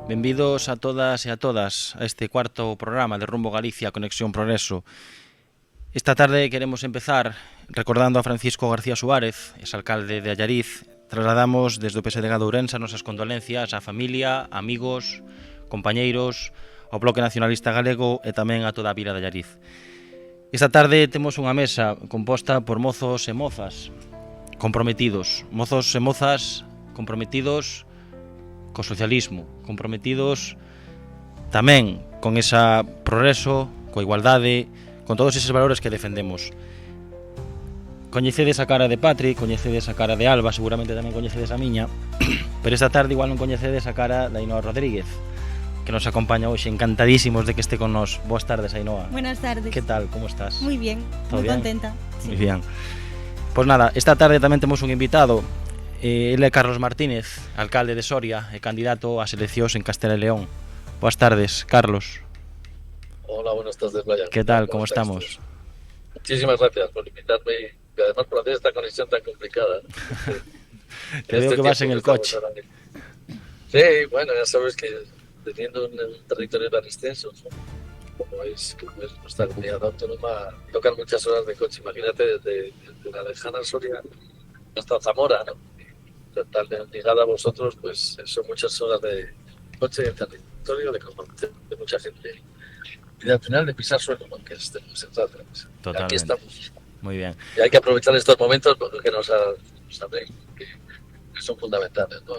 Benvidos a todas e a todas a este cuarto programa de Rumbo Galicia Conexión Progreso. Esta tarde queremos empezar recordando a Francisco García Suárez, exalcalde de Allariz. Trasladamos desde o PSDG de Ourense as nosas condolencias á familia, amigos, compañeiros, ao Bloque Nacionalista Galego e tamén a toda a vila de Allariz. Esta tarde temos unha mesa composta por mozos e mozas comprometidos, mozos e mozas comprometidos co socialismo, comprometidos tamén con esa progreso, coa igualdade, con todos eses valores que defendemos. Coñecedes a cara de Patri, coñecedes a cara de Alba, seguramente tamén coñecedes a miña, pero esta tarde igual non coñecedes a cara de Ainhoa Rodríguez, que nos acompaña hoxe, encantadísimos de que este con nós. Boas tardes, Ainhoa. Buenas tardes. Que tal, como estás? Muy bien, ¿Todo muy bien? contenta. Sí. Muy bien. Pois nada, esta tarde tamén temos un invitado. Ele é Carlos Martínez, alcalde de Soria e candidato ás eleccións en Castela e León. Boas tardes, Carlos. Hola, buenas tardes, Brian. Que tal, como estamos? Muchísimas gracias por invitarme y además por hacer esta conexión tan complicada. Te veo que vas en el coche. Sí, bueno, ya sabes que teniendo un territorio tan extenso, como es nuestra comunidad autónoma, tocan muchas horas de coche. Imagínate desde la lejana Soria hasta Zamora, ¿no? Tal ligada a vosotros, pues son muchas horas de coche en territorio, de conocer de mucha gente. Y al final de pisar suelo, ¿no? Que es de lo que se trata. Totalmente. Aquí estamos. Muy bien. Y hay que aprovechar estos momentos porque nos saben que son fundamentales, ¿no?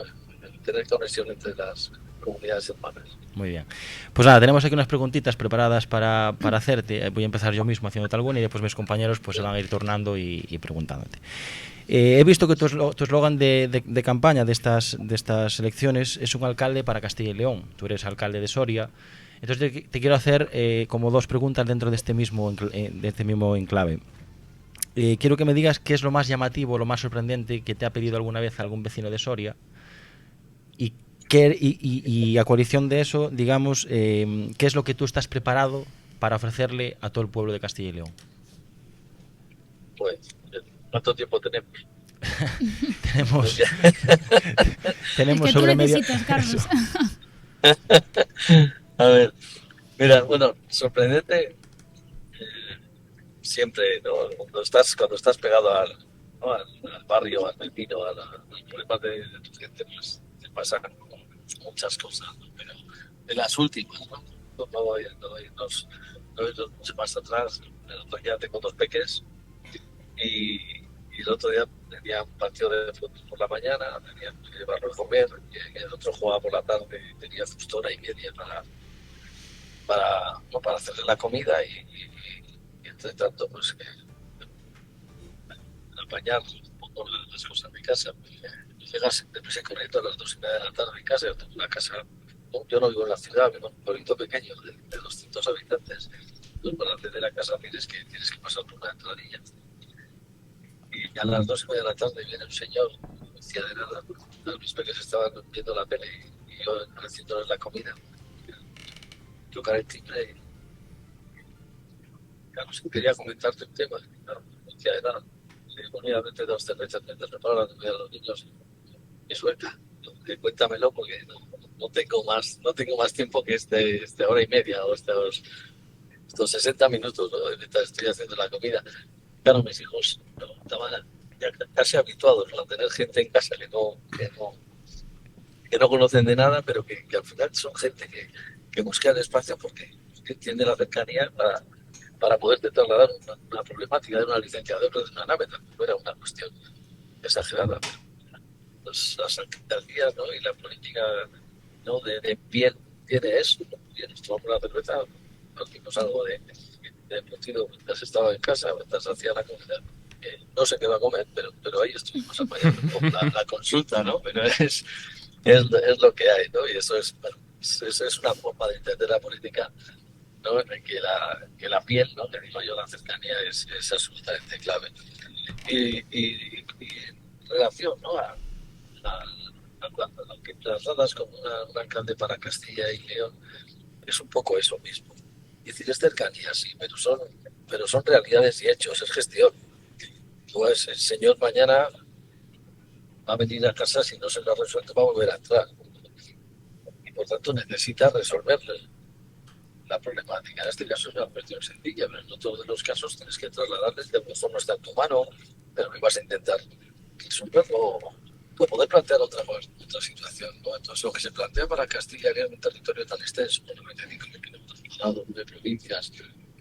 El tener conexión entre las comunidades hermanas. Muy bien. Pues nada, tenemos aquí unas preguntitas preparadas para hacerte. Voy a empezar yo mismo haciéndote alguna y después mis compañeros pues se van a ir tornando y preguntándote. He visto que tu eslogan de campaña de estas elecciones es un alcalde para Castilla y León. Tú eres alcalde de Soria. Entonces te quiero hacer como dos preguntas dentro de este mismo enclave. Quiero que me digas qué es lo más llamativo, lo más sorprendente que te ha pedido alguna vez algún vecino de Soria y a coalición de eso, digamos, qué es lo que tú estás preparado para ofrecerle a todo el pueblo de Castilla y León. Pues, ¿cuánto tiempo tenemos? tenemos es que sobre tú medio. necesitas, Carlos. A ver, mira, bueno, sorprendente siempre, ¿no? Cuando estás pegado al barrio, al vecino, a los problemas de tu gente, pues te pasan muchas cosas, ¿no? Pero de las últimas, ¿no? No voy a irnos mucho más atrás. El otro día tengo dos peques y el otro día tenía un partido de fútbol por la mañana, tenía que llevarlo a comer, y el otro jugaba por la tarde, tenía justo hora y media para hacerle la comida y entre tanto pues apañar un poco las cosas de casa. Llegas deprisa corriendo a las 2:30 de la tarde en casa. Yo tengo una casa, yo no vivo en la ciudad, vivo en un pueblito pequeño de 200 habitantes. Pues para acceder a casa tienes que pasar por una entradilla. Y a las 2:30 de la tarde viene un señor, no decía de nada. Mis peques estaban viendo la tele y yo haciéndoles la comida. Tocar el timbre y claro, quería comentarte un tema. Claro, no decía de nada. Se ponía a meter 2 cervezas mientras preparo la comida a los niños y suelta. Cuéntamelo porque no tengo más tiempo que este hora y media o estos 60 minutos, ¿no? Mientras estoy haciendo la comida. Claro, mis hijos estaban ya casi habituados a tener gente en casa que no conocen de nada, pero que al final son gente que busca el espacio porque entiende la cercanía para poderte trasladar una problemática de una licenciatura de una nave. No era una cuestión exagerada, pero las alcaldías, ¿no? Y la política, ¿no? de piel tiene eso, ¿no? Y nos tomamos una cerveza, nos dimos algo de embutido mientras estaba en casa, mientras hacía la comida. No sé qué va a comer, pero ahí estuvimos apoyando la consulta, ¿no? Pero es lo que hay, ¿no? Y eso es una forma de entender la política, ¿no? En que la piel, ¿no? Que digo yo, la cercanía es absolutamente clave. Y en relación, ¿no? a lo que trasladas como un alcalde para Castilla y León, es un poco eso mismo. Es decir, es cercanía, sí, pero son realidades y hechos, es gestión. Pues el señor mañana va a venir a casa, si no se lo ha resuelto, va a volver a entrar. Y por tanto necesita resolver la problemática. En este caso es una cuestión sencilla, pero en todos los casos tienes que trasladarles de mejor no está en tu mano, pero que vas a intentar resolverlo o poder plantear otra situación, ¿no? Entonces lo que se plantea para Castilla, que es un territorio tan extenso, con 95.000 kilómetros cuadrados de provincias,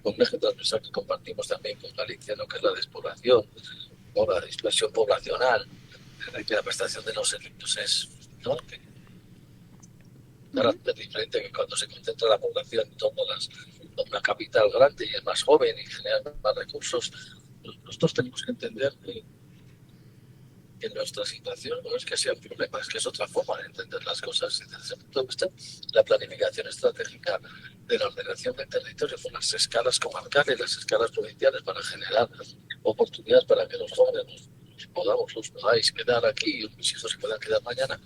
con un eje transversal que compartimos también con Galicia, lo que es la despoblación o la dispersión poblacional, que la prestación de los servicios es, ¿no?, carácter diferente que cuando se concentra la población en torno a una capital grande y es más joven y genera más recursos. Nosotros tenemos que entender que nuestra situación no es que sea un problema, es que es otra forma de entender las cosas. Desde ese punto de vista, la planificación estratégica de la ordenación del territorio con las escalas comarcales, las escalas provinciales, para generar oportunidades para que los jóvenes los podáis quedar aquí y mis hijos se puedan quedar mañana,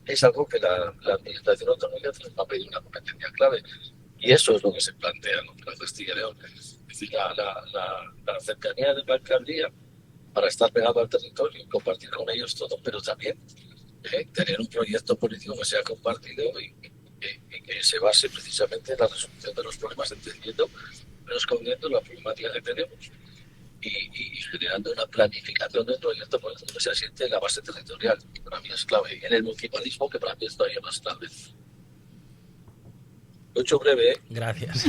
es algo que la administración autonómica nos va a pedir una competencia clave. Y eso es lo que se plantea, ¿no?, para Castilla y León. Es decir, la cercanía de la alcaldía para estar pegado al territorio y compartir con ellos todo, pero también tener un proyecto político que sea compartido y que se base precisamente en la resolución de los problemas, entendiendo, pero escondiendo la problemática que tenemos. Y generando una planificación del proyecto por el que se asiente en la base territorial, que para mí es clave, y en el municipalismo, que para mí es todavía más clave. Lo he hecho breve, ¿eh? Gracias.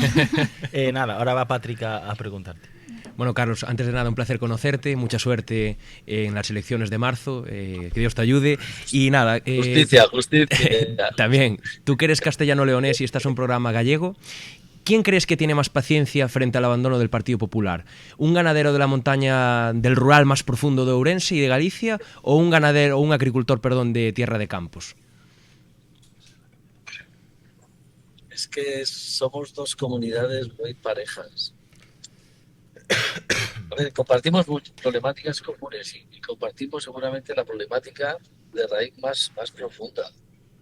Nada, ahora va Patrick a preguntarte. Bueno, Carlos, antes de nada, un placer conocerte, mucha suerte en las elecciones de marzo, que Dios te ayude. Y nada... Justicia. También, tú que eres castellano-leonés y estás en un programa gallego, ¿quién crees que tiene más paciencia frente al abandono del Partido Popular? ¿Un ganadero de la montaña, del rural más profundo de Ourense y de Galicia, o un ganadero o un agricultor, perdón, de Tierra de Campos? Es que somos dos comunidades muy parejas. A ver, compartimos muchas problemáticas comunes y compartimos seguramente la problemática de raíz más profunda,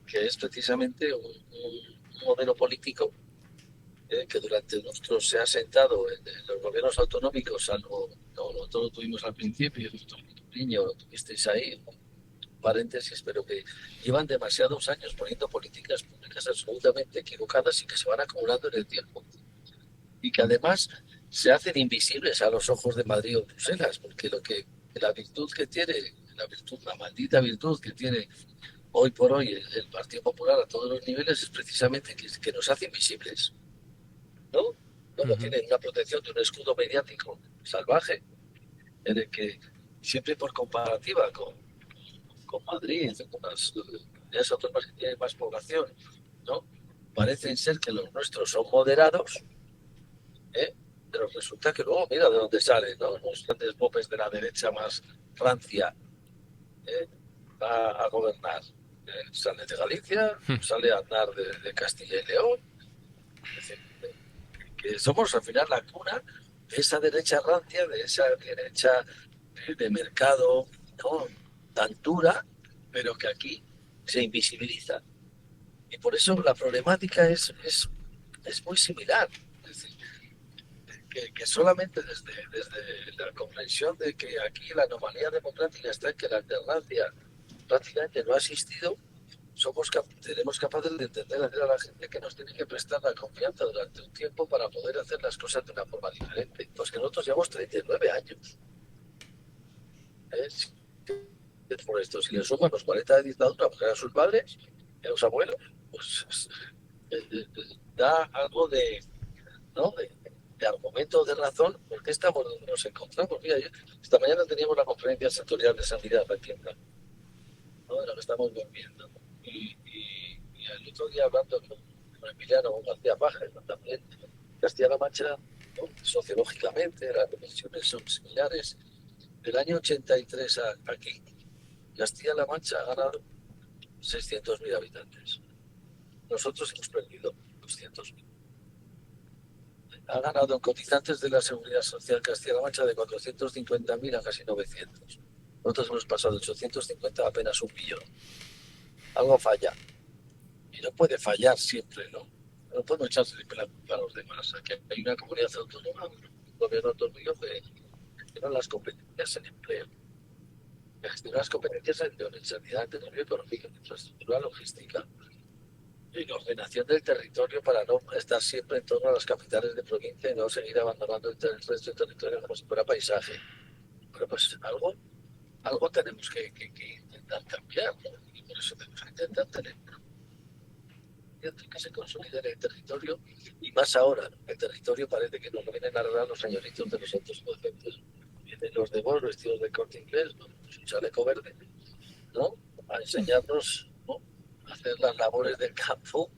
que es precisamente un modelo político que durante nosotros se ha sentado en los gobiernos autonómicos, salvo nosotros lo tuvimos al principio, niño, lo tuvisteis ahí, paréntesis, pero que llevan demasiados años poniendo políticas públicas absolutamente equivocadas y que se van acumulando en el tiempo. Y que además se hacen invisibles a los ojos de Madrid o Bruselas, porque la virtud que tiene, la maldita virtud que tiene hoy por hoy el Partido Popular a todos los niveles es precisamente que nos hace invisibles, ¿no? Luego tienen una protección de un escudo mediático salvaje, en el que siempre por comparativa con Madrid, con las autónomas que tienen más población, ¿no?, parecen ser que los nuestros son moderados, pero resulta que luego mira de dónde salen, ¿no?, los grandes popes de la derecha más rancia, va a gobernar. Sale de Galicia, sale a andar de Castilla y León. Es decir, que somos al final la cuna de esa derecha rancia, de esa derecha de mercado, ¿no?, tan dura, pero que aquí se invisibiliza. Y por eso la problemática es muy similar. Es decir, que solamente desde la comprensión de que aquí la anomalía democrática está en que la alternancia prácticamente no ha existido, seremos capaces de entender a la gente que nos tiene que prestar la confianza durante un tiempo para poder hacer las cosas de una forma diferente. Pues que nosotros llevamos 39 años. Por esto, si le suman los 40 de dictadura, porque eran sus padres, y los abuelos, pues da algo ¿no?, de argumento, de razón, porque estamos donde nos encontramos. Mira, esta mañana teníamos la conferencia sectorial de sanidad reciente, ¿no?, de lo que estamos viviendo. Y el otro día hablando con Emiliano García Paja, ¿no?, también Castilla-La Mancha, ¿no?, sociológicamente las dimensiones son similares. Del año 83 aquí, Castilla-La Mancha ha ganado 600.000 habitantes. Nosotros hemos perdido 200.000. Ha ganado en cotizantes de la Seguridad Social Castilla-La Mancha de 450.000 a casi 900. Nosotros hemos pasado de 850 a apenas 1 millón. Algo falla. Y no puede fallar siempre, ¿no? No podemos echarse la culpa a los demás. Aquí hay una comunidad autónoma, un gobierno autonómico que tiene las competencias en empleo, que gestiona las competencias en sanidad, en economía, infraestructura, logística, y la ordenación del territorio para no estar siempre en torno a las capitales de provincia y no seguir abandonando el resto del territorio como si fuera paisaje. Bueno, pues algo tenemos que intentar cambiar, ¿no? Y por eso tenemos que intentar tener que se consolide el territorio, y más ahora, ¿no? El territorio parece que nos lo vienen a arreglar los señoritos de los otros conceptos. Vienen los de Vox vestidos de Corte Inglés, ¿no? Su chaleco verde, ¿no? A enseñarnos, ¿no? A hacer las labores del campo,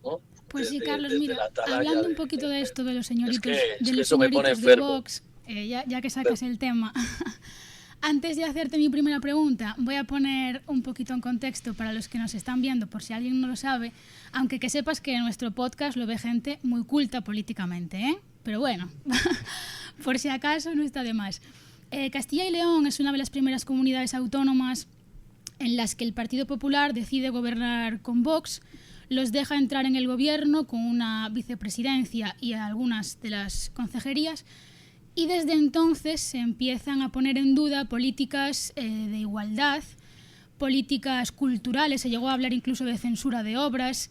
¿no? Pues sí, Carlos, Desde mira, la atalaya hablando un poquito de esto, de los señoritos, es que eso me pone de enfermo. Vox, ya que sacas el tema, antes de hacerte mi primera pregunta, voy a poner un poquito en contexto para los que nos están viendo, por si alguien no lo sabe, aunque que sepas que nuestro podcast lo ve gente muy culta políticamente, ¿eh? Pero bueno, por si acaso no está de más. Castilla y León es una de las primeras comunidades autónomas en las que el Partido Popular decide gobernar con Vox, los deja entrar en el gobierno con una vicepresidencia y algunas de las concejerías, y desde entonces se empiezan a poner en duda políticas de igualdad, políticas culturales, se llegó a hablar incluso de censura de obras,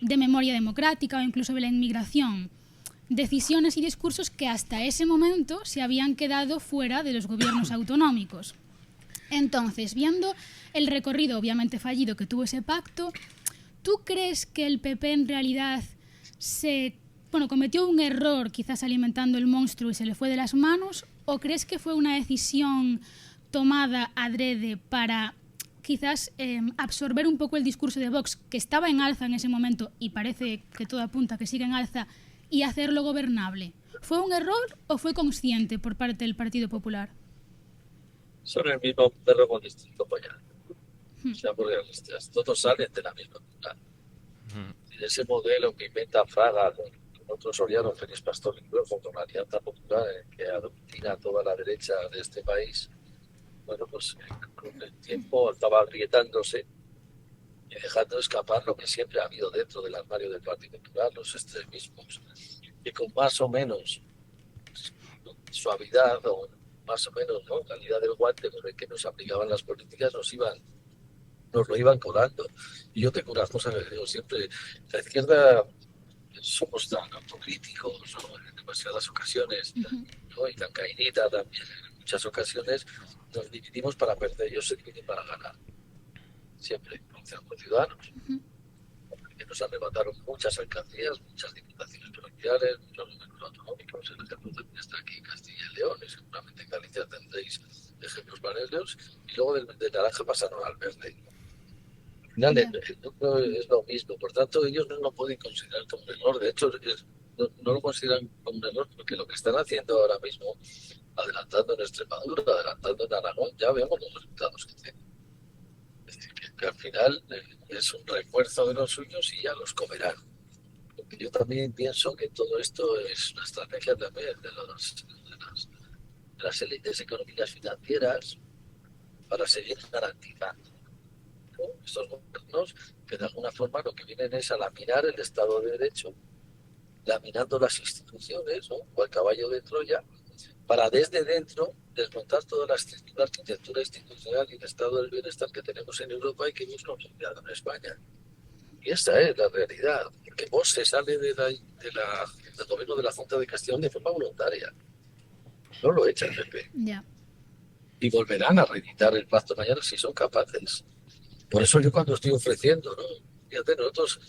de memoria democrática o incluso de la inmigración. Decisiones y discursos que hasta ese momento se habían quedado fuera de los gobiernos autonómicos. Entonces, viendo el recorrido obviamente fallido que tuvo ese pacto, ¿tú crees que el PP en realidad cometió un error quizás alimentando el monstruo y se le fue de las manos? ¿O crees que fue una decisión tomada adrede para quizás absorber un poco el discurso de Vox, que estaba en alza en ese momento y parece que todo apunta que sigue en alza, y hacerlo gobernable? ¿Fue un error o fue consciente por parte del Partido Popular? Son el mismo perro con distinto collar. O sea, porque todos salen de la misma ciudad. Y de ese modelo que inventa Fraga con otro Soriano, Félix Pastor y luego con la Alianza Popular, que adoctrina a toda la derecha de este país, bueno, pues con el tiempo estaba agrietándose y dejando escapar lo que siempre ha habido dentro del armario del Partido Popular, los extremismos, que con más o menos suavidad o más o menos, ¿no?, calidad del guante con el que nos aplicaban las políticas, nos lo iban colando. Y yo tengo unas cosas que digo siempre: la izquierda somos tan autocríticos, ¿no?, en demasiadas ocasiones, ¿no?, y tan cainita también en muchas ocasiones. Nos dividimos para perder, ellos se dividen para ganar. Siempre, como ciudadanos. Que nos arrebataron muchas alcaldías, muchas diputaciones provinciales, muchos gobiernos autonómicos. El ejemplo también está aquí en Castilla y León, y seguramente en Galicia tendréis ejemplos parecidos. Y luego del naranja pasaron al verde. Al final, el núcleo es lo mismo. Por tanto, ellos no lo pueden considerar como un error. De hecho, no lo consideran como un error, porque lo que están haciendo ahora mismo, adelantando en Extremadura, adelantando en Aragón, ya vemos los resultados que tienen. Es decir, que al final es un refuerzo de los suyos y ya los comerán. Porque yo también pienso que todo esto es una estrategia también de las élites económicas financieras para seguir garantizando, ¿no?, estos gobiernos que de alguna forma lo que vienen es a laminar el Estado de Derecho, laminando las instituciones, ¿no?, o el caballo de Troya, para desde dentro desmontar toda la arquitectura institucional y el estado del bienestar que tenemos en Europa y que hemos consolidado en España. Y esa es la realidad. Que Vox se sale del gobierno de la Junta de Castilla de forma voluntaria. No lo echa el PP. Y volverán a reeditar el pacto mañana si son capaces. Por eso yo cuando estoy ofreciendo, ¿no?, fíjate, nosotros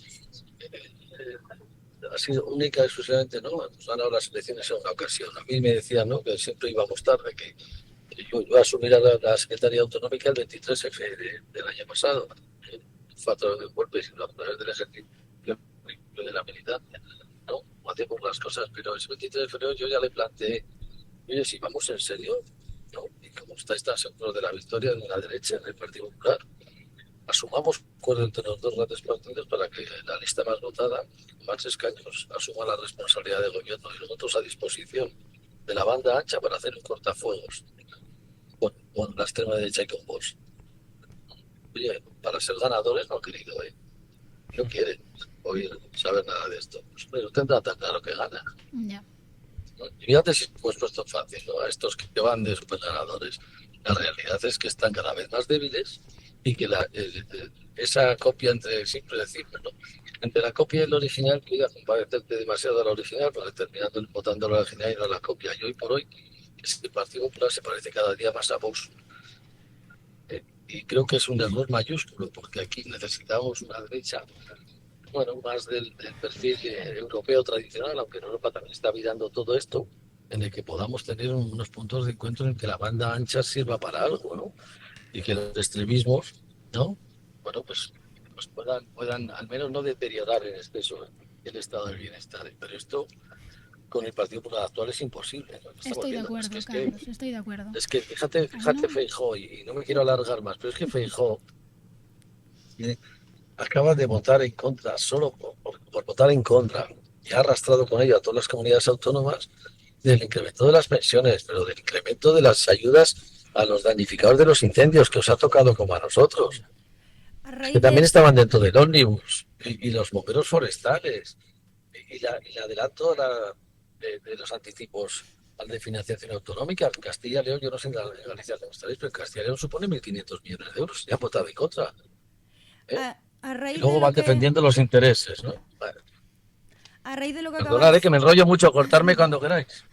ha sido única y exclusivamente, ¿no?, nos ganado las elecciones en una ocasión. A mí me decían, ¿no?, que siempre íbamos tarde, que yo asumiera la Secretaría Autonómica el 23F del año pasado. Fue a través del golpe, sino a través del ejercicio de la militancia, ¿no? No hacemos las cosas, pero ese 23 de febrero yo ya le planteé: oye, si vamos en serio, ¿no?, y como estáis tan seguros de la victoria de la derecha en el Partido Popular, asumamos acuerdo entre los dos grandes partidos para que la lista más votada, con más escaños, asuma la responsabilidad de gobierno, y nosotros a disposición de la banda ancha para hacer un cortafuegos con la extrema derecha y con Vox. Oye, para ser ganadores no han querido, no quieren oír, saber nada de esto. Pues no tendrá tan claro que gana. ¿No? Y fíjate si pues puesto fácil, ¿no?, a estos que van de superganadores. La realidad es que están cada vez más débiles y que esa copia entre siempre decir, ¿no?, Entre la copia y el original, cuida con parecerte demasiado a la original, para terminando votando la original y no la copia. Y hoy por hoy, el Partido Popular se parece cada día más a Vox. Y creo que es un error mayúsculo, porque aquí necesitamos una derecha, bueno, más del perfil europeo tradicional, aunque en Europa también está virando todo esto, en el que podamos tener unos puntos de encuentro en que la banda ancha sirva para algo, ¿no? Y que los extremismos, ¿no? Bueno, pues puedan al menos no deteriorar en exceso el estado del bienestar. Pero esto con el Partido Popular actual es imposible, ¿no? Estoy de acuerdo, Carlos, estoy de acuerdo. Es que fíjate Feijóo, y no me quiero alargar más, pero es que Feijóo acaba de votar en contra, solo por votar en contra, y ha arrastrado con ello a todas las comunidades autónomas del incremento de las pensiones, pero del incremento de las ayudas a los damnificados de los incendios que os ha tocado como a nosotros, que también estaban dentro del ómnibus, y los bomberos forestales, y el adelanto de los anticipos al de financiación autonómica. En Castilla y León, yo no sé en Galicia cómo estaréis, pero en Castilla y León supone 1.500 millones de euros. Ya ha votado en contra. Y luego van defendiendo los intereses, ¿no? Bueno. A raíz de lo que Perdonad, que me enrollo mucho, cortarme cuando queráis.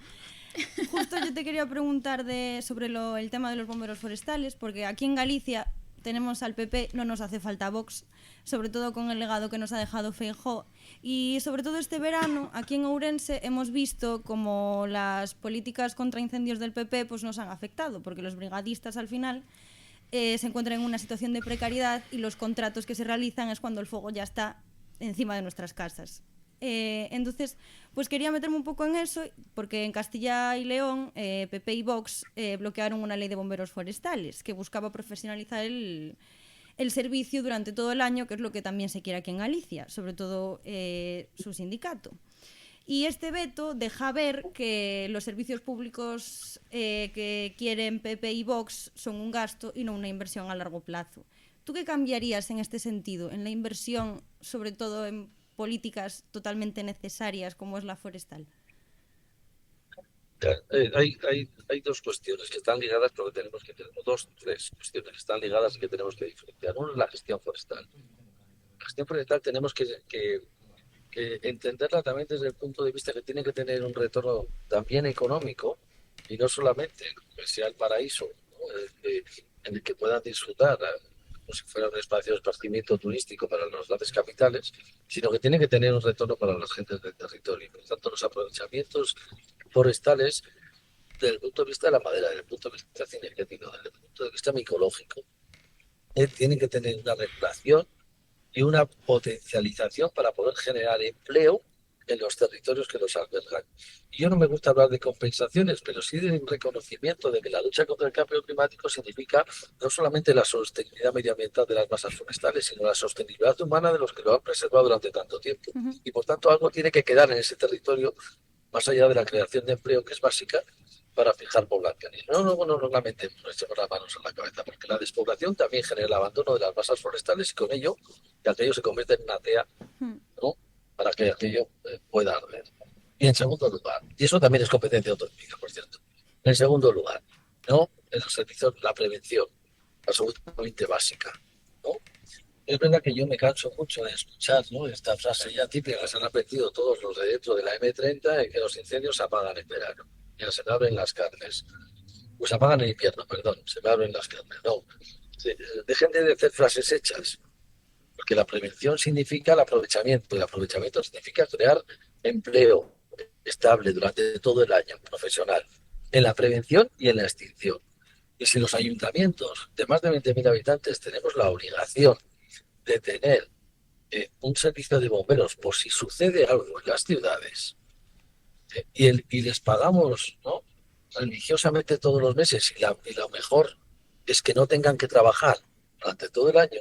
Justo yo te quería preguntar sobre el tema de los bomberos forestales, porque aquí en Galicia tenemos al PP, no nos hace falta Vox, sobre todo con el legado que nos ha dejado Feijóo. Y sobre todo este verano, aquí en Ourense, hemos visto como las políticas contra incendios del PP pues nos han afectado, porque los brigadistas al final se encuentran en una situación de precariedad y los contratos que se realizan es cuando el fuego ya está encima de nuestras casas. Entonces, pues quería meterme un poco en eso, porque en Castilla y León, PP y Vox bloquearon una ley de bomberos forestales que buscaba profesionalizar el servicio durante todo el año, que es lo que también se quiere aquí en Galicia, sobre todo su sindicato. Y este veto deja ver que los servicios públicos que quieren PP y Vox son un gasto y no una inversión a largo plazo. ¿Tú qué cambiarías en este sentido, en la inversión, sobre todo en políticas totalmente necesarias como es la forestal? Hay dos cuestiones que están ligadas, pero que tenemos que tener, tres cuestiones que están ligadas y que tenemos que diferenciar. Uno es la gestión forestal. La gestión forestal tenemos que entenderla también desde el punto de vista que tiene que tener un retorno también económico, y no solamente que sea el paraíso, ¿no? En el que puedan disfrutar como si fuera un espacio de esparcimiento turístico para las grandes capitales, sino que tiene que tener un retorno para las gentes del territorio. Por lo tanto, los aprovechamientos forestales, desde el punto de vista de la madera, desde el punto de vista cinegético, desde el punto de vista micológico, tienen que tener una regulación y una potencialización para poder generar empleo en los territorios que los albergan. Y yo no me gusta hablar de compensaciones, pero sí de un reconocimiento de que la lucha contra el cambio climático significa no solamente la sostenibilidad medioambiental de las masas forestales, sino la sostenibilidad humana de los que lo han preservado durante tanto tiempo. Y por tanto algo tiene que quedar en ese territorio, más allá de la creación de empleo, que es básica, para fijar población. Y no nos lamentemos, no echemos las manos en la cabeza, porque la despoblación también genera el abandono de las masas forestales y con ello que aquello se convierte en una tea, ¿no?, para que aquello pueda arder. Y en segundo lugar, y eso también es competencia autonómica, por cierto, en segundo lugar, ¿no?, en los servicios, la prevención, absolutamente básica, ¿no? Es verdad que yo me canso mucho de escuchar, ¿no?, esta frase ya típica que se han aprendido todos los de dentro de la M30, que los incendios se apagan en verano, ya se me abren las carnes. Pues se apagan en invierno, perdón, se me abren las carnes. No, dejen de hacer frases hechas, porque la prevención significa el aprovechamiento, y el aprovechamiento significa crear empleo estable durante todo el año, profesional, en la prevención y en la extinción. Y si los ayuntamientos de más de 20.000 habitantes tenemos la obligación de tener un servicio de bomberos por si sucede algo en las ciudades, y les pagamos, ¿no?, religiosamente todos los meses, y lo mejor es que no tengan que trabajar durante todo el año,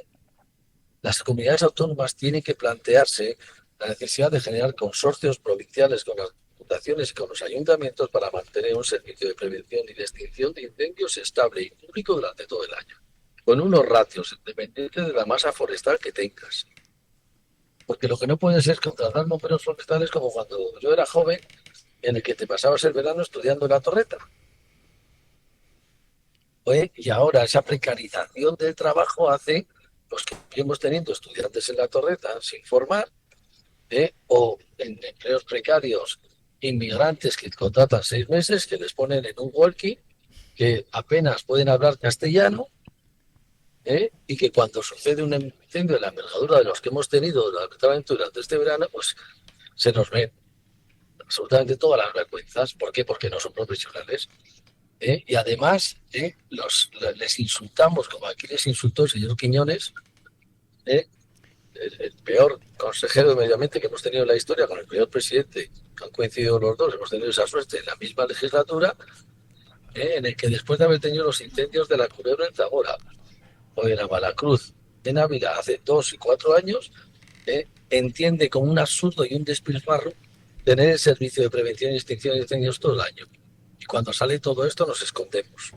las comunidades autónomas tienen que plantearse la necesidad de generar consorcios provinciales con las diputaciones y con los ayuntamientos para mantener un servicio de prevención y de extinción de incendios estable y público durante todo el año, con unos ratios independientes de la masa forestal que tengas. Porque lo que no puede ser es contratar bomberos forestales como cuando yo era joven, en el que te pasabas el verano estudiando en la torreta. Y ahora esa precarización del trabajo hace pues, que seguimos teniendo estudiantes en la torreta sin formar, o en empleos precarios, inmigrantes que contratan 6 meses, que les ponen en un walkie, que apenas pueden hablar castellano, y que cuando sucede un incendio de la envergadura de los que hemos tenido lamentablemente durante este verano, pues se nos ven absolutamente todas las vergüenzas. ¿Por qué? Porque no son profesionales. Y además les insultamos, como aquí les insultó el señor Quiñones, el peor consejero de medio ambiente que hemos tenido en la historia, con el peor presidente, que han coincidido los dos, hemos tenido esa suerte en la misma legislatura, en el que después de haber tenido los incendios de la Culebra en Zamora o de la Balacruz en Ávila hace 2 y 4 años, entiende como un absurdo y un despilfarro tener el servicio de prevención y extinción de incendios todo el año. Y cuando sale todo esto nos escondemos.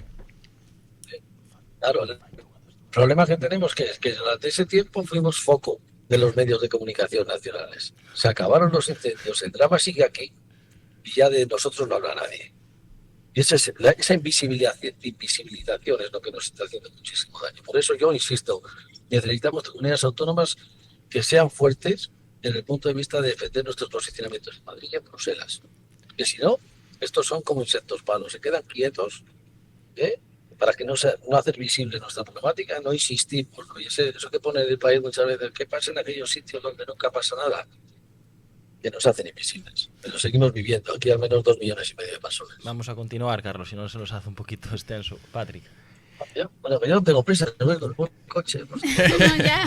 Claro, el problema que tenemos es que durante ese tiempo fuimos foco de los medios de comunicación nacionales. Se acabaron los incendios, el drama sigue aquí y ya de nosotros no habla nadie. Y esa invisibilización es lo que nos está haciendo muchísimo daño. Por eso yo insisto, necesitamos comunidades autónomas que sean fuertes desde el punto de vista de defender nuestros posicionamientos en Madrid y en Bruselas. Que si no, estos son como insectos palos, se quedan quietos, para que no hacer visible nuestra problemática, no insistimos, ¿no? Y eso que pone el país muchas veces, ¿qué pasa en aquellos sitios donde nunca pasa nada? Que nos hacen invisibles, pero seguimos viviendo aquí al menos 2,5 millones de personas. Vamos a continuar, Carlos, si no se nos hace un poquito extenso. Patrick. Bueno, que yo no tengo prisa, no vengo en el coche. Pues. No, ya.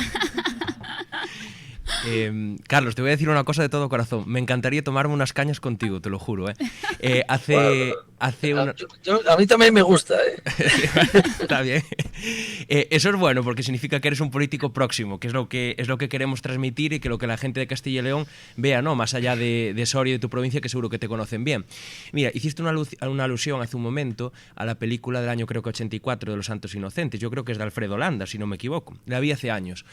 Carlos, te voy a decir una cosa de todo corazón. Me encantaría tomarme unas cañas contigo, te lo juro. Hace una... a mí también me gusta. Está bien. Eso es bueno porque significa que eres un político próximo, que es lo que queremos transmitir y que lo que la gente de Castilla y León vea, ¿no? Más allá de Soria y de tu provincia, que seguro que te conocen bien. Mira, hiciste una alusión hace un momento a la película del año creo que 84 de Los Santos Inocentes. Yo creo que es de Alfredo Landa, si no me equivoco. La vi hace años.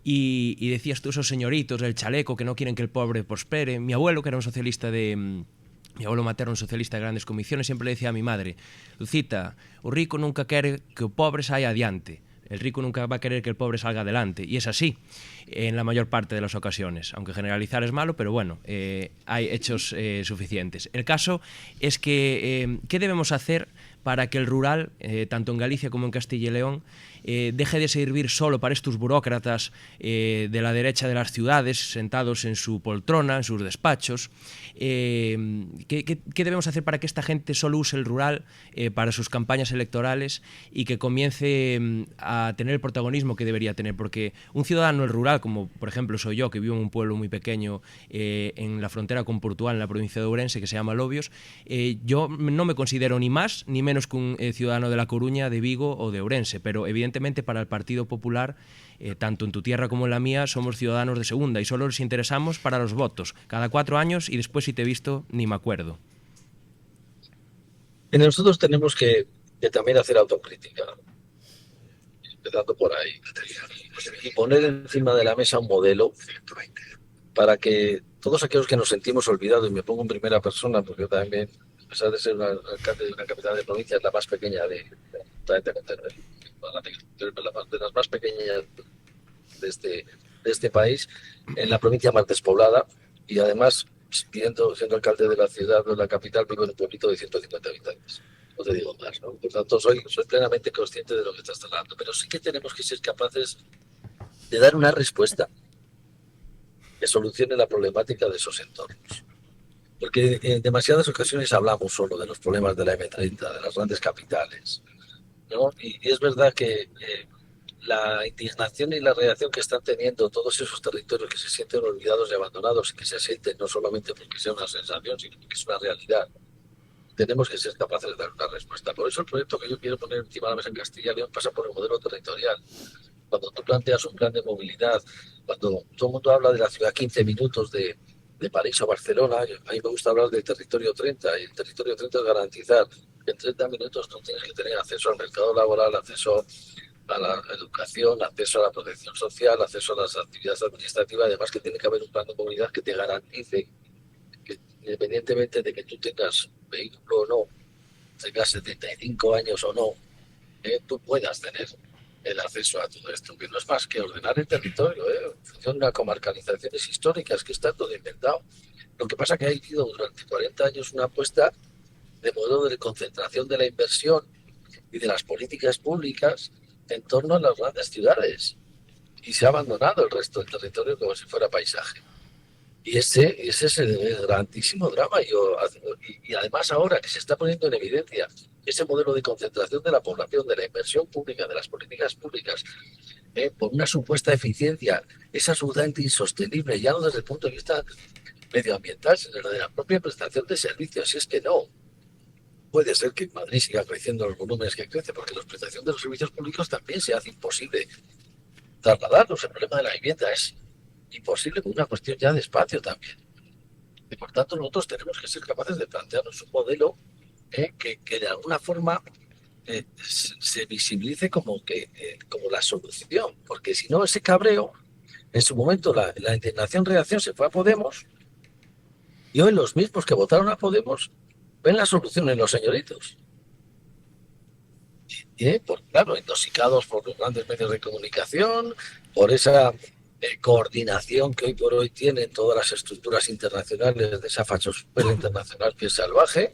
Y decías tú, esos señoritos del chaleco que no quieren que el pobre prospere. Mi abuelo, que era un socialista mi abuelo materno, un socialista de grandes comisiones, siempre le decía a mi madre: Lucita, o rico nunca quere que o pobre saia adiante. El rico nunca va a querer que el pobre salga adelante. Y es así, en la mayor parte de las ocasiones. Aunque generalizar es malo, pero bueno, hay hechos suficientes. El caso es que, ¿qué debemos hacer para que el rural, tanto en Galicia como en Castilla y León, deje de servir solo para estos burócratas de la derecha de las ciudades, sentados en su poltrona, en sus despachos? ¿Qué debemos hacer para que esta gente solo use el rural para sus campañas electorales y que comience a tener el protagonismo que debería tener? Porque un ciudadano del rural, como por ejemplo soy yo, que vivo en un pueblo muy pequeño en la frontera con Portugal, en la provincia de Ourense, que se llama Lobios, yo no me considero ni más ni menos que un ciudadano de La Coruña, de Vigo o de Ourense, pero evidentemente para el Partido Popular, tanto en tu tierra como en la mía, somos ciudadanos de segunda y solo nos interesamos para los votos, cada 4 años, y después, si te he visto, ni me acuerdo. Y nosotros tenemos que también hacer autocrítica, empezando por ahí, y poner encima de la mesa un modelo para que todos aquellos que nos sentimos olvidados, y me pongo en primera persona, porque yo también, a pesar de ser un alcalde de una capital de provincia, es la más pequeña de las más pequeñas de este país, en la provincia más despoblada, y además, siendo alcalde de la ciudad, de la capital, vivo en un pueblito de 150 habitantes. No te digo más, ¿no? Por tanto, soy plenamente consciente de lo que estás hablando, pero sí que tenemos que ser capaces de dar una respuesta que solucione la problemática de esos entornos. Porque en demasiadas ocasiones hablamos solo de los problemas de la M30, de las grandes capitales, ¿no? Y es verdad que la indignación y la reacción que están teniendo todos esos territorios que se sienten olvidados y abandonados, y que se sienten no solamente porque sea una sensación, sino porque es una realidad, tenemos que ser capaces de dar una respuesta. Por eso el proyecto que yo quiero poner encima de la mesa en Castilla y León pasa por el modelo territorial. Cuando tú planteas un plan de movilidad, cuando todo el mundo habla de la ciudad 15 minutos de París a Barcelona, a mí me gusta hablar del territorio 30, y el territorio 30 es garantizar que en 30 minutos tú tienes que tener acceso al mercado laboral, acceso a la educación, acceso a la protección social, acceso a las actividades administrativas, además que tiene que haber un plan de movilidad que te garantice que, independientemente de que tú tengas vehículo o no, tengas 75 años o no, tú puedas tener el acceso a todo esto, que no es más que ordenar el territorio, en función de unas comarcalizaciones históricas, que está todo inventado. Lo que pasa es que ha habido durante 40 años una apuesta de modelo de concentración de la inversión y de las políticas públicas en torno a las grandes ciudades. Y se ha abandonado el resto del territorio como si fuera paisaje. Y ese es el grandísimo drama. Y además ahora que se está poniendo en evidencia ese modelo de concentración de la población, de la inversión pública, de las políticas públicas, por una supuesta eficiencia, es absolutamente insostenible, ya no desde el punto de vista medioambiental, sino de la propia prestación de servicios. Si es que no, puede ser que en Madrid siga creciendo los volúmenes que crece, porque la prestación de los servicios públicos también se hace imposible trasladarlos. El problema de la vivienda es imposible por una cuestión ya de espacio también. Y por tanto nosotros tenemos que ser capaces de plantearnos un modelo que de alguna forma se visibilice como la solución, porque si no, ese cabreo, en su momento la indignación-reacción se fue a Podemos, y hoy los mismos que votaron a Podemos ven la solución en los señoritos. Claro, intoxicados por los grandes medios de comunicación, por esa coordinación que hoy por hoy tienen todas las estructuras internacionales de esa fachosfera internacional que es salvaje,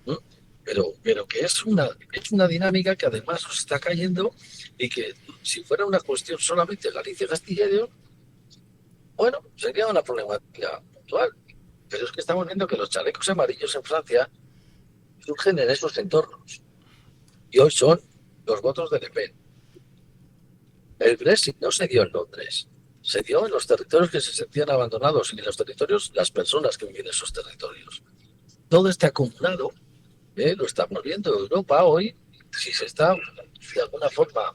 ¿no? pero que es una dinámica que además nos está cayendo, y que si fuera una cuestión solamente Galicia, Castilla y León, bueno, sería una problemática puntual. Pero es que estamos viendo que los chalecos amarillos en Francia surgen en esos entornos. Y hoy son los votos de Le Pen. El Brexit no se dio en Londres, se dio en los territorios que se sentían abandonados, y en los territorios las personas que viven en esos territorios. Todo este acumulado lo estamos viendo. Europa hoy, si se está de alguna forma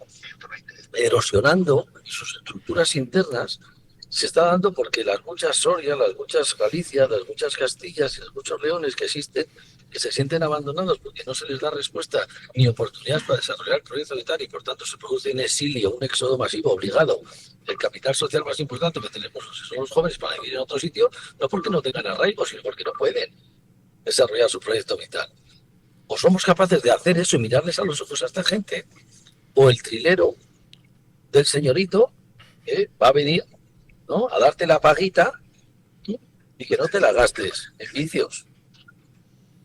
erosionando sus estructuras internas, se está dando porque las muchas Soria, las muchas Galicia, las muchas Castillas y los muchos Leones que existen, que se sienten abandonados porque no se les da respuesta ni oportunidades para desarrollar el proyecto vital, y por tanto se produce un exilio, un éxodo masivo obligado. El capital social más importante que tenemos son los jóvenes para vivir en otro sitio, no porque no tengan arraigo, sino porque no pueden desarrollar su proyecto vital. O somos capaces de hacer eso y mirarles a los ojos a esta gente, o el trilero del señorito va a venir, ¿no?, a darte la paguita, ¿sí?, y que no te la gastes en vicios.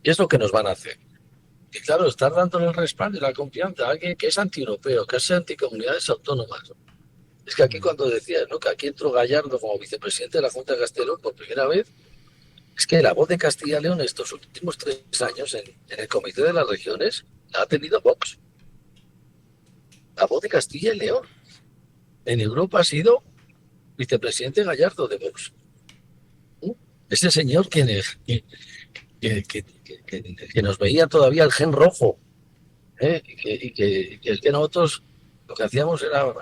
Y es lo que nos van a hacer. Y claro, estar dándole el respaldo y la confianza a alguien que es antieuropeo, que es anticomunidades autónomas. Es que aquí cuando decías, ¿no?, que aquí entró Gallardo como vicepresidente de la Junta de Castellón por primera vez, es que la voz de Castilla y León estos últimos 3 años en el Comité de las Regiones la ha tenido Vox. La voz de Castilla y León en Europa ha sido vicepresidente Gallardo de Vox. Ese señor que nos veía todavía el gen rojo, y que nosotros lo que hacíamos era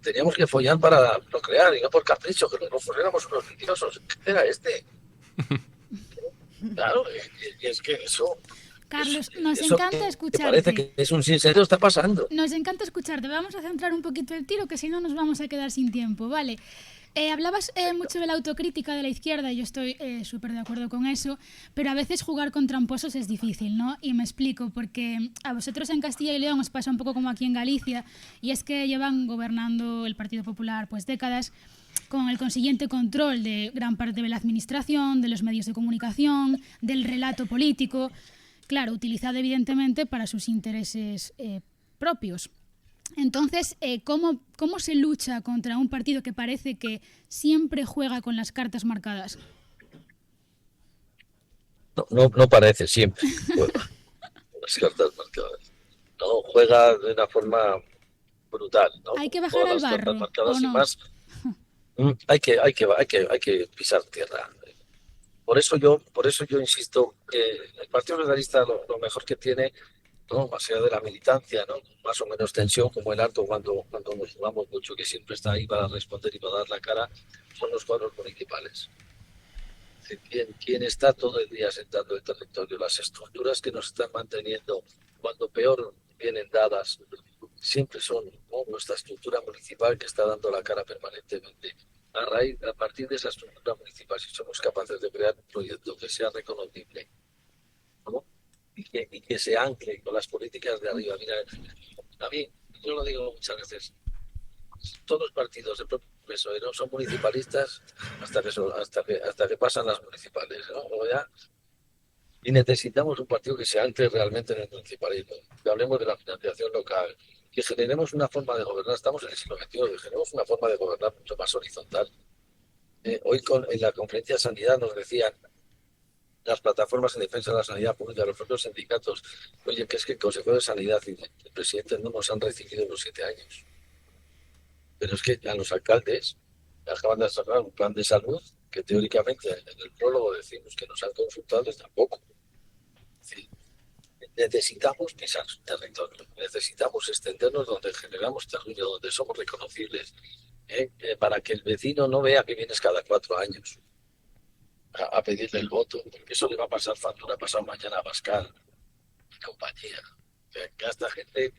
teníamos que follar para procrear y no por capricho, que los rojos éramos unos viciosos. Era este. Claro, y es que eso... Carlos, nos encanta escucharte. Parece que es un sincero, está pasando. Nos encanta escucharte. Vamos a centrar un poquito el tiro, que si no nos vamos a quedar sin tiempo, ¿vale? Hablabas mucho de la autocrítica de la izquierda, y yo estoy súper de acuerdo con eso, pero a veces jugar con tramposos es difícil, ¿no? Y me explico, porque a vosotros en Castilla y León os pasa un poco como aquí en Galicia, y es que llevan gobernando el Partido Popular pues décadas, con el consiguiente control de gran parte de la administración, de los medios de comunicación, del relato político, claro, utilizado evidentemente para sus intereses propios. Entonces, ¿cómo se lucha contra un partido que parece que siempre juega con las cartas marcadas? No parece, siempre juega con las cartas marcadas. No, juega de una forma brutal, ¿no? Hay que bajar al barro, ¿o no? Más, hay que pisar tierra. Por eso yo insisto que el Partido Socialista lo mejor que tiene, ¿no?, más allá de la militancia, ¿no?, más o menos tensión como el harto cuando nos jugamos mucho, que siempre está ahí para responder y para dar la cara, son los cuadros municipales. ¿Quién está todo el día sentando el territorio? Las estructuras que nos están manteniendo, cuando peor vienen dadas, siempre son, ¿no?, nuestra estructura municipal, que está dando la cara permanentemente. A partir de esa estructura municipal, si somos capaces de crear un proyecto que sea reconocible, ¿no?, y que se ancle con las políticas de arriba. Mira, a mí yo lo digo muchas veces, todos los partidos del propio PSOE no son municipalistas hasta que pasan las municipales, ¿no? Y necesitamos un partido que se ancle realmente en el municipalismo, que hablemos de la financiación local, que generemos una forma de gobernar. Estamos en el siglo XXI, que generemos una forma de gobernar mucho más horizontal. Hoy en la conferencia de sanidad nos decían las plataformas en defensa de la sanidad pública, los propios sindicatos, oye, que es que el Consejo de Sanidad y el presidente no nos han recibido en los 7 años. Pero es que a los alcaldes acaban de sacar un plan de salud que teóricamente en el prólogo decimos que nos han consultado desde tampoco. Es decir, necesitamos pisar su territorio, necesitamos extendernos donde generamos territorio, donde somos reconocibles, para que el vecino no vea que vienes cada 4 años a pedirle el voto, porque eso le va a pasar factura pasado mañana a Pascal y compañía. Que a esta gente,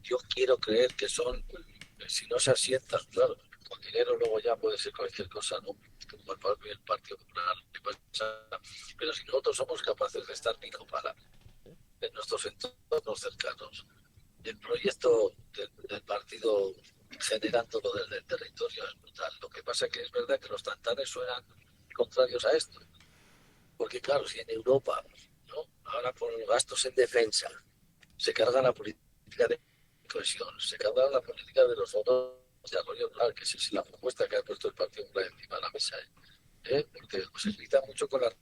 yo quiero creer que son, si no se asientan, claro, con dinero luego ya puede ser cualquier cosa, ¿no? Como el Partido Popular, pero si nosotros somos capaces de estar pico para en nuestros entornos cercanos, el proyecto del partido generando lo desde el territorio es brutal. Lo que pasa es que es verdad que los tantanes suenan contrarios a esto, porque claro, si en Europa, ¿no?, ahora por los gastos en defensa se carga la política de cohesión, se carga la política de los fondos de desarrollo rural, que es la propuesta que ha puesto el Partido Popular encima de la mesa, porque se grita mucho con la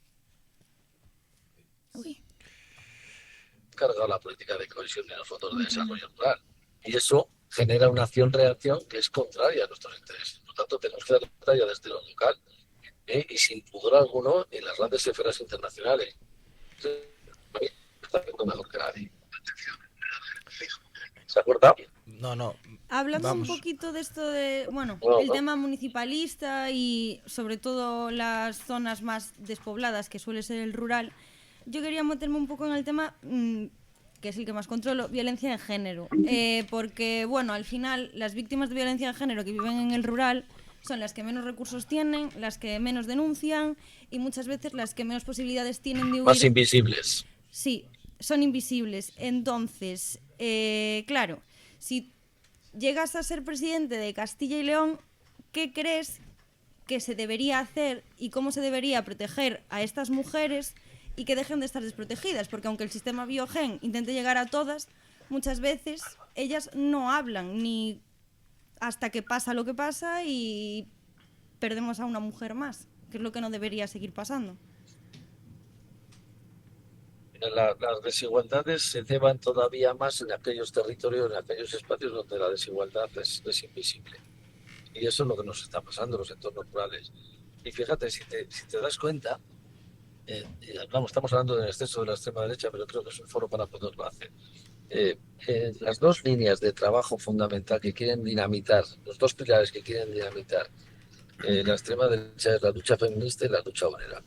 carga la política de cohesión y los fondos de desarrollo rural, y eso genera una acción-reacción que es contraria a nuestros intereses. Por tanto, tenemos que dar batalla desde lo local, y sin pudor alguno en las grandes esferas internacionales. Está haciendo mejor que nadie. ¿Se ha cortado? No. Hablando Vamos. un poquito de esto de, el tema municipalista y sobre todo las zonas más despobladas, que suele ser el rural, yo quería meterme un poco en el tema, que es el que más controlo, violencia de género. Porque, al final, las víctimas de violencia de género que viven en el rural son las que menos recursos tienen, las que menos denuncian y muchas veces las que menos posibilidades tienen de huir. Más invisibles. Sí, son invisibles. Entonces, claro, si llegas a ser presidente de Castilla y León, ¿qué crees que se debería hacer y cómo se debería proteger a estas mujeres y que dejen de estar desprotegidas? Porque aunque el sistema Biogen intente llegar a todas, muchas veces ellas no hablan ni hasta que pasa lo que pasa y perdemos a una mujer más, que es lo que no debería seguir pasando. Las desigualdades se ceban todavía más en aquellos territorios, en aquellos espacios donde la desigualdad es invisible. Y eso es lo que nos está pasando en los entornos rurales. Y fíjate, si te das cuenta, estamos hablando del exceso de la extrema derecha, pero creo que es un foro para poderlo hacer. Las dos líneas de trabajo fundamental que quieren dinamitar, los dos pilares que quieren dinamitar la extrema derecha es la lucha feminista y la lucha obrera.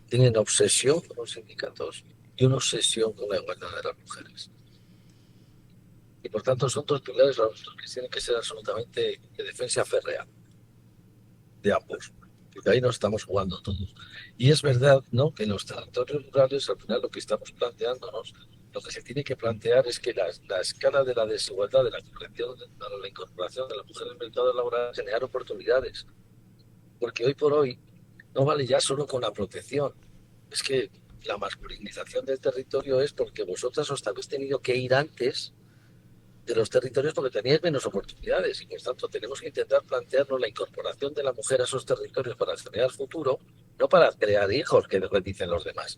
Tienen obsesión con los sindicatos y una obsesión con la igualdad de las mujeres. Y por tanto son dos pilares los que tienen que ser absolutamente de defensa férrea de ambos, porque ahí nos estamos jugando todos. Y es verdad, ¿no?, que en los territorios rurales al final lo que estamos planteándonos, lo que se tiene que plantear es que la escala de la desigualdad, de la corrección, de la incorporación de la mujer en el mercado laboral, generar oportunidades. Porque hoy por hoy no vale ya solo con la protección. Es que la masculinización del territorio es porque vosotras os habéis tenido que ir antes de los territorios porque teníais menos oportunidades y por tanto tenemos que intentar plantearnos la incorporación de la mujer a esos territorios para generar futuro, no para crear hijos que dicen los demás.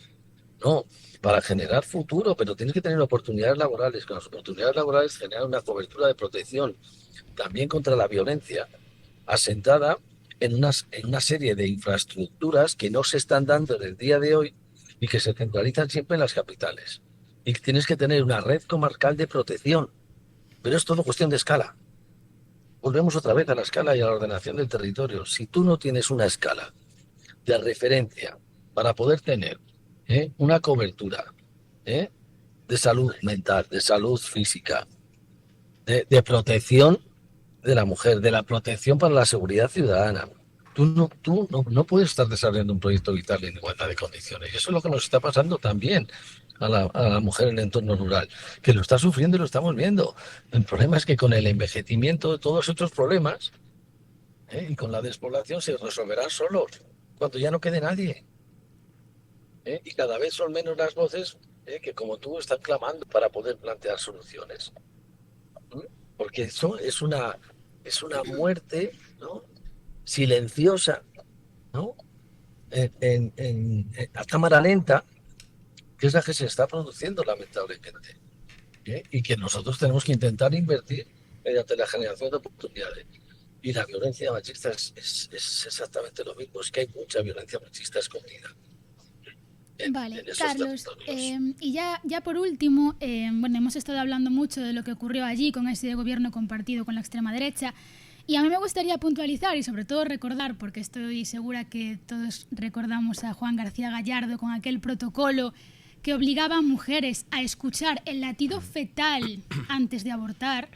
No, para generar futuro, pero tienes que tener oportunidades laborales. Con las oportunidades laborales generar una cobertura de protección también contra la violencia, asentada en una serie de infraestructuras que no se están dando en el día de hoy y que se centralizan siempre en las capitales. Y tienes que tener una red comarcal de protección, pero es todo cuestión de escala. Volvemos otra vez a la escala y a la ordenación del territorio. Si tú no tienes una escala de referencia para poder tener una cobertura de salud mental, de salud física, de protección de la mujer, de la protección para la seguridad ciudadana. Tú no puedes estar desarrollando un proyecto vital en igualdad de condiciones. Y eso es lo que nos está pasando también a la mujer en el entorno rural, que lo está sufriendo y lo estamos viendo. El problema es que con el envejecimiento de todos estos problemas y con la despoblación se resolverán solos, cuando ya no quede nadie. Y cada vez son menos las voces que, como tú, están clamando para poder plantear soluciones. Porque eso es una muerte, ¿no?, silenciosa, ¿no?, a cámara lenta, que es la que se está produciendo lamentablemente, y que nosotros tenemos que intentar invertir mediante la generación de oportunidades. Y la violencia machista es exactamente lo mismo, es que hay mucha violencia machista escondida. Vale, Carlos, y ya por último, bueno, hemos estado hablando mucho de lo que ocurrió allí con ese gobierno compartido con la extrema derecha, y a mí me gustaría puntualizar y sobre todo recordar, porque estoy segura que todos recordamos a Juan García Gallardo con aquel protocolo que obligaba a mujeres a escuchar el latido fetal antes de abortar,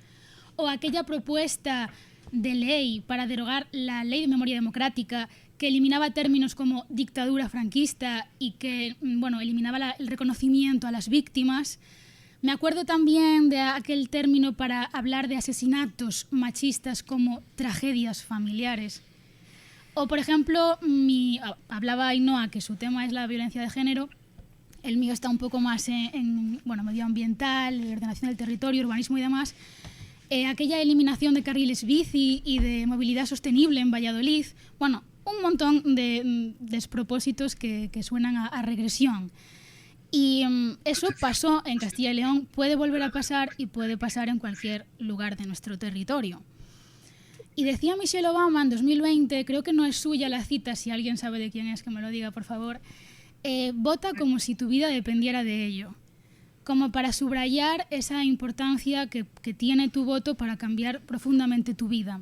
o aquella propuesta de ley para derogar la Ley de Memoria Democrática que eliminaba términos como dictadura franquista y que, bueno, eliminaba el reconocimiento a las víctimas. Me acuerdo también de aquel término para hablar de asesinatos machistas como tragedias familiares. O, por ejemplo, hablaba Ainhoa que su tema es la violencia de género. El mío está un poco más en medioambiental, ordenación del territorio, urbanismo y demás. Aquella eliminación de carriles bici y de movilidad sostenible en Valladolid. Bueno, un montón de despropósitos que suenan a regresión. Y eso pasó en Castilla y León, puede volver a pasar y puede pasar en cualquier lugar de nuestro territorio. Y decía Michelle Obama en 2020, creo que no es suya la cita, si alguien sabe de quién es, que me lo diga, por favor, vota como si tu vida dependiera de ello, como para subrayar esa importancia que tiene tu voto para cambiar profundamente tu vida.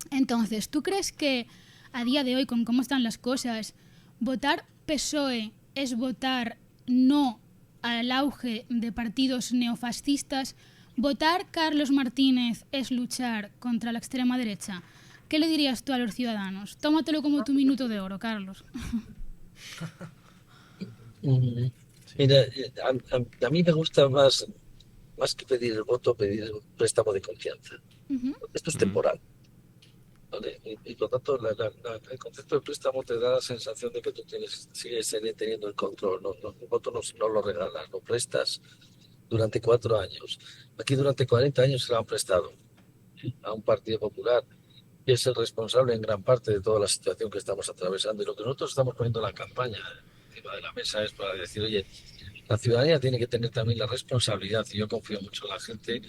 Entonces, ¿tú crees que a día de hoy, con cómo están las cosas, votar PSOE es votar no al auge de partidos neofascistas? ¿Votar Carlos Martínez es luchar contra la extrema derecha? ¿Qué le dirías tú a los ciudadanos? Tómatelo como tu minuto de oro, Carlos. Mira, a mí me gusta más que pedir el voto, pedir un préstamo de confianza. Esto es temporal, ¿vale? Y por lo tanto, el concepto de préstamo te da la sensación de que tú sigues teniendo el control. El voto no lo regalas, lo prestas durante 4 años. Aquí durante 40 años se lo han prestado a un Partido Popular, que es el responsable en gran parte de toda la situación que estamos atravesando. Y lo que nosotros estamos poniendo en la campaña encima de la mesa es para decir, oye, la ciudadanía tiene que tener también la responsabilidad, y yo confío mucho en la gente,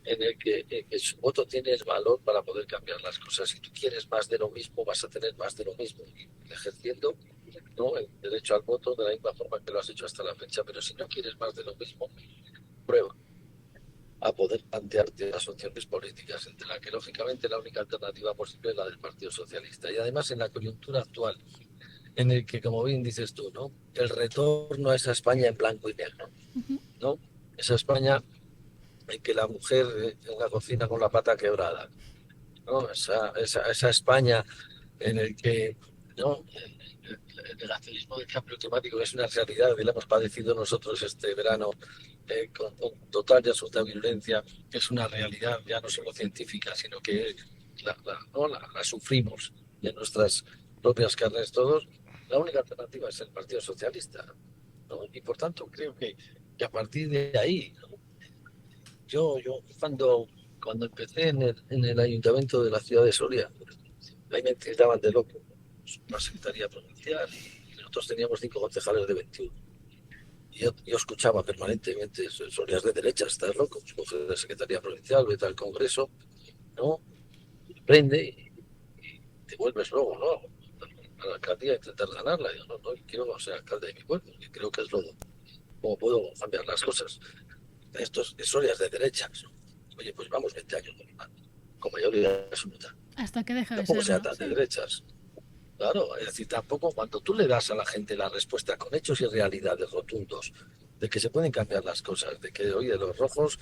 en el que su voto tiene el valor para poder cambiar las cosas. Si tú quieres más de lo mismo, vas a tener más de lo mismo, ejerciendo, ¿no?, el derecho al voto de la misma forma que lo has hecho hasta la fecha. Pero si no quieres más de lo mismo, prueba a poder plantearte las opciones políticas, entre las que lógicamente la única alternativa posible es la del Partido Socialista. Y además en la coyuntura actual, en el que, como bien dices tú, ¿no?, el retorno a esa España en blanco y negro, ¿no?, esa España en que la mujer en la cocina con la pata quebrada, ¿no?, esa España en el que, ¿no?, el negacionismo del cambio climático es una realidad y la hemos padecido nosotros este verano con total y absoluta violencia, que es una realidad ya no solo científica, sino que la sufrimos en nuestras propias carnes todos. La única alternativa es el Partido Socialista, ¿no? Y por tanto creo que a partir de ahí, ¿no?, yo cuando empecé en el ayuntamiento de la ciudad de Soria, ahí me tildaban de loco, una secretaría provincial, y nosotros teníamos 5 concejales de 21. Y yo escuchaba permanentemente, Soria es de derecha, estás loco, coge de secretaría provincial, vete al Congreso, ¿no?, aprende y te vuelves luego, ¿no?, a la alcaldía a intentar ganarla. Yo no quiero ser alcalde de mi pueblo, que creo que es lo cómo puedo cambiar las cosas. Estos Soria es de derechas, ¿no? Oye, pues vamos 20 años con mayoría absoluta. Hasta que deja de Tampoco ser, sea ¿no? tan de derechas. Claro, es decir, tampoco cuando tú le das a la gente la respuesta con hechos y realidades rotundos de que se pueden cambiar las cosas, de que, oye, los rojos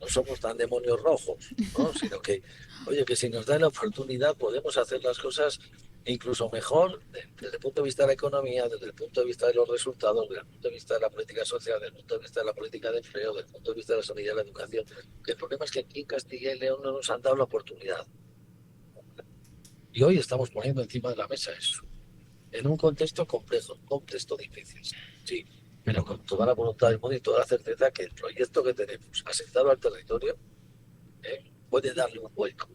no somos tan demonios rojos, ¿no?, sino que, oye, que si nos da la oportunidad podemos hacer las cosas incluso mejor desde el punto de vista de la economía, desde el punto de vista de los resultados, desde el punto de vista de la política social, desde el punto de vista de la política de empleo, desde el punto de vista de la sanidad y la educación. El problema es que aquí en Castilla y León no nos han dado la oportunidad. Y hoy estamos poniendo encima de la mesa eso, en un contexto complejo, un contexto difícil, sí, pero con toda la voluntad del mundo y toda la certeza que el proyecto que tenemos asentado al territorio puede darle un vuelco.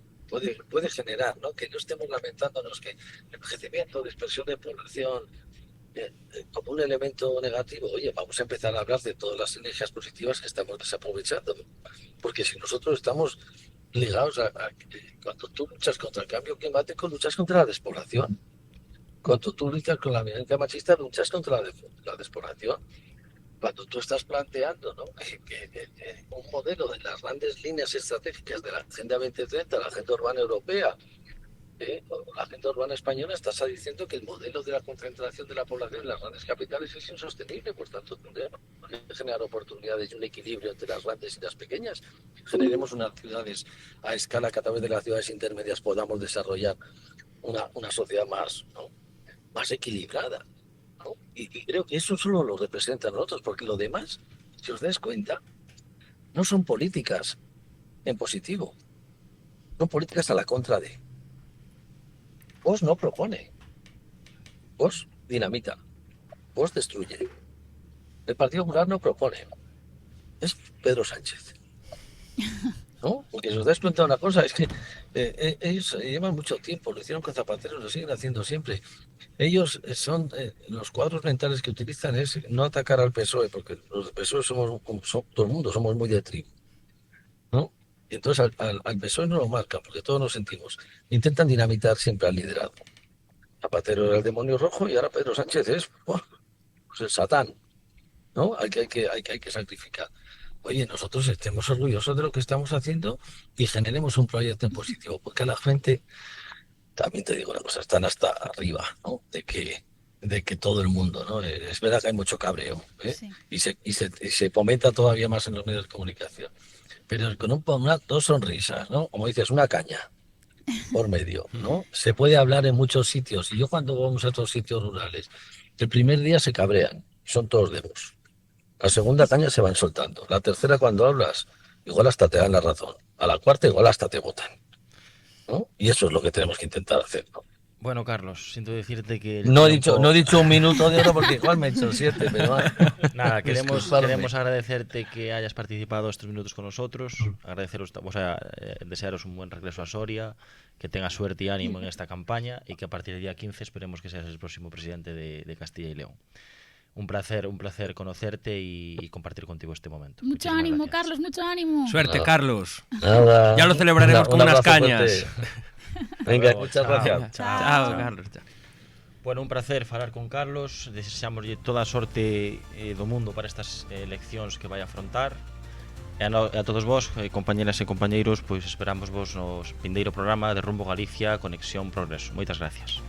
Puede generar, ¿no? Que no estemos lamentándonos que el envejecimiento, dispersión de población, como un elemento negativo. Oye, vamos a empezar a hablar de todas las energías positivas que estamos desaprovechando. Porque si nosotros estamos ligados cuando tú luchas contra el cambio climático, luchas contra la despoblación. Cuando tú luchas con la violencia machista, luchas contra la despoblación. Cuando tú estás planteando, ¿no? que un modelo de las grandes líneas estratégicas de la Agenda 2030, la Agenda Urbana Europea, o la Agenda Urbana Española, estás diciendo que el modelo de la concentración de la población en las grandes capitales es insostenible. Por tanto, tendremos que generar oportunidades y un equilibrio entre las grandes y las pequeñas. Generemos unas ciudades a escala que a través de las ciudades intermedias podamos desarrollar una sociedad más, ¿no? Más equilibrada. ¿No? Y creo que eso solo lo representa a nosotros, porque lo demás, si os dais cuenta, no son políticas en positivo, son políticas a la contra de. Vos no propone, vos dinamita, vos destruye. El Partido Popular no propone, es Pedro Sánchez. ¿No? Porque si os dais cuenta de una cosa, es que ellos llevan mucho tiempo, lo hicieron con Zapatero, lo siguen haciendo siempre. Ellos son, los cuadros mentales que utilizan es no atacar al PSOE, porque los del PSOE somos todo el mundo, somos muy de tribu, ¿no? Y entonces al PSOE no lo marcan, porque todos nos sentimos. Intentan dinamitar siempre al liderazgo. Zapatero era el demonio rojo y ahora Pedro Sánchez es pues el Satán, ¿no? Hay que sacrificar. Oye, nosotros estemos orgullosos de lo que estamos haciendo y generemos un proyecto en positivo, porque la gente, también te digo una cosa, están hasta arriba, ¿no? De que todo el mundo, ¿no? Es verdad que hay mucho cabreo, sí. y se fomenta todavía más en los medios de comunicación, pero con dos sonrisas, ¿no? Como dices, una caña por medio, ¿no? Se puede hablar en muchos sitios, y yo cuando vamos a otros sitios rurales, el primer día se cabrean, son todos demos. La segunda caña se van soltando. La tercera, cuando hablas, igual hasta te dan la razón. A la cuarta, igual hasta te votan, ¿no? Y eso es lo que tenemos que intentar hacer, ¿no? Bueno, Carlos, siento decirte que... No he dicho un minuto de oro porque igual me he hecho 7, pero... Nada, queremos agradecerte que hayas participado estos minutos con nosotros, desearos un buen regreso a Soria, que tengas suerte y ánimo en esta campaña y que a partir del día 15 esperemos que seas el próximo presidente de Castilla y León. Un placer conocerte y compartir contigo este momento. Mucho ánimo, gracias. Carlos, mucho ánimo. Suerte, Carlos. Nada. Ya lo celebraremos con unas cañas. Venga, muchas gracias. Chao, Carlos. Chao. Bueno, un placer falar con Carlos. Desexamos toda a sorte do mundo para estas eleccións que vai afrontar. E a todos vos, compañeras e compañeiros, pois esperamos vos no vindeiro programa de Rumbo Galicia, Conexión Progreso. Moitas gracias.